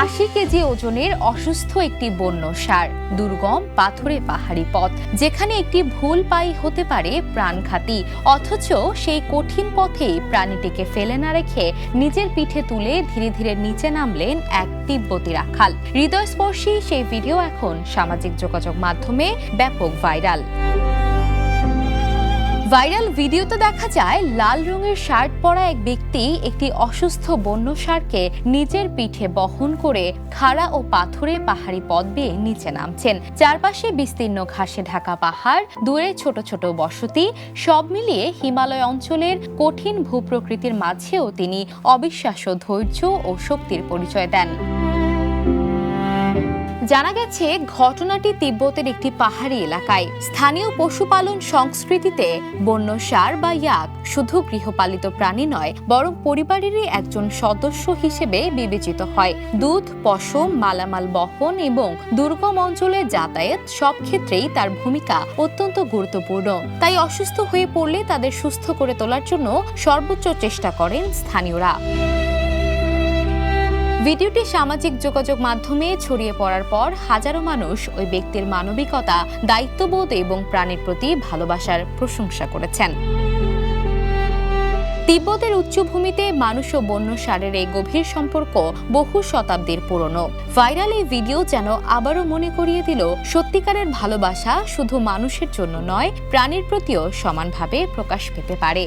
80 KG ওজনের অসুস্থ একটি বন্য ষাঁড়, দুর্গম পাথুরে পাহাড়ি পথ যেখানে একটি ভুল পাই হতে পারে প্রাণঘাতী, অথচ সেই কঠিন পথেই প্রাণীটিকে ফেলে না রেখে নিজের পিঠে তুলে ধীরে ধীরে নিচে নামলেন এক তিব্বতী রাখাল। হৃদয়স্পর্শী সেই ভিডিও এখন সামাজিক যোগাযোগ মাধ্যমে ব্যাপক ভাইরাল ভিডিওতে দেখা যায় লাল রঙের শার্ট পরা এক ব্যক্তি একটি অসুস্থ বন্য ষাঁড়কে নিজের পিঠে বহন করে খাড়া ও পাথুরে পাহাড়ি পথ বেয়ে নিচে নামছেন। চারপাশে বিস্তীর্ণ ঘাসে ঢাকা পাহাড়, দূরে ছোট ছোট বসতি, সব মিলিয়ে হিমালয় অঞ্চলের কঠিন ভূপ্রকৃতির মাঝেও তিনি অবিশ্বাস্য ধৈর্য ও শক্তির পরিচয় দেন। জানা গেছে ঘটনাটি তিব্বতের একটি পাহাড়ি এলাকায়। স্থানীয় পশুপালন সংস্কৃতিতে বন্য ষাঁড় বা ইয়াক শুধু গৃহপালিত প্রাণী নয়, বরং পরিবারেরই একজন সদস্য হিসেবে বিবেচিত হয়। দুধ, পশম, মালামাল বহন এবং দুর্গম অঞ্চলে যাতায়াত সব ক্ষেত্রেই তার ভূমিকা অত্যন্ত গুরুত্বপূর্ণ। তাই অসুস্থ হয়ে পড়লে তাদের সুস্থ করে তোলার জন্য সর্বোচ্চ চেষ্টা করেন স্থানীয়রা। ভিডিওটি সামাজিক যোগাযোগ মাধ্যমে ছড়িয়ে পড়ার পর হাজারো মানুষ ওই ব্যক্তির মানবিকতা, দায়িত্ববোধ এবং প্রাণীর প্রতি ভালোবাসার প্রশংসা করেছেন। তিব্বতের উচ্চভূমিতে মানুষ ও বন্য ষাঁড়ের এই গভীর সম্পর্ক বহু শতাব্দীর পুরনো। ভাইরাল এই ভিডিও যেন আবারও মনে করিয়ে দিল, সত্যিকারের ভালোবাসা শুধু মানুষের জন্য নয়, প্রাণীর প্রতিও সমানভাবে প্রকাশ পেতে পারে।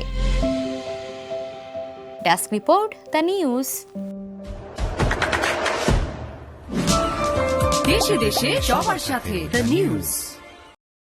Desk report, the news. দেশে দেশে সবার সাথে দ্য নিউজ।